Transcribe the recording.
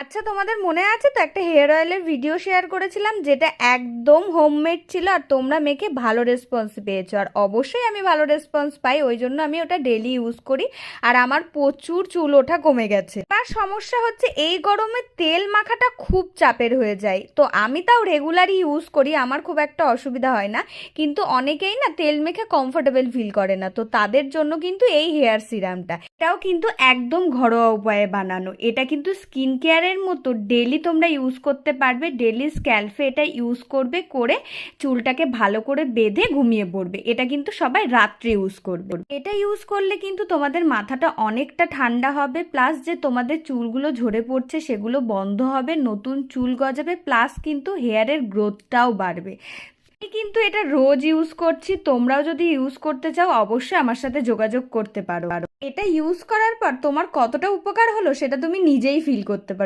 আচ্ছা, তোমাদের মনে আছে তো একটা হেয়ার অয়েলের ভিডিও শেয়ার করেছিলাম যেটা একদম হোমমেড ছিল, আর তোমরা মেখে ভালো রেসপন্স পেয়েছো। আর অবশ্যই আমি ভালো রেসপন্স পাই, ওই জন্য আমি ওটা ডেলি ইউজ করি। আর আমার প্রচুর চুল ওঠা কমে গেছে। তার সমস্যা হচ্ছে এই গরমে তেল মাখাটা খুব চাপের হয়ে যায়, তো আমি তাও রেগুলারই ইউজ করি, আমার খুব একটা অসুবিধা হয় না। কিন্তু অনেকেই না তেল মেখে কমফোর্টেবল ফিল করে না, তো তাদের জন্য কিন্তু এই হেয়ার সিরামটা, এটাও কিন্তু একদম ঘরোয়া উপায়ে বানানো। এটা কিন্তু স্কিন কেয়ারের মতো ডেলি তোমরা ইউজ করতে পারবে। ডেলি স্ক্যাল্পে এটা ইউজ করবে, করে চুলটাকে ভালো করে বেঁধে ঘুমিয়ে পড়বে। এটা কিন্তু সবাই রাত্রে ইউজ করবে। এটা ইউজ করলে কিন্তু তোমাদের মাথাটা অনেকটা ঠান্ডা হবে, প্লাস যে তোমাদের চুলগুলো ঝরে পড়ছে সেগুলো বন্ধ হবে, নতুন চুল গজাবে, প্লাস কিন্তু হেয়ারের গ্রোথটাও বাড়বে। আমি কিন্তু এটা রোজ ইউজ করছি, তোমরাও যদি ইউজ করতে চাও অবশ্যই আমার সাথে যোগাযোগ করতে পারো। এটা ইউজ করার পর তোমার কতটা উপকার হলো সেটা তুমি নিজেই ফিল করতে পারো।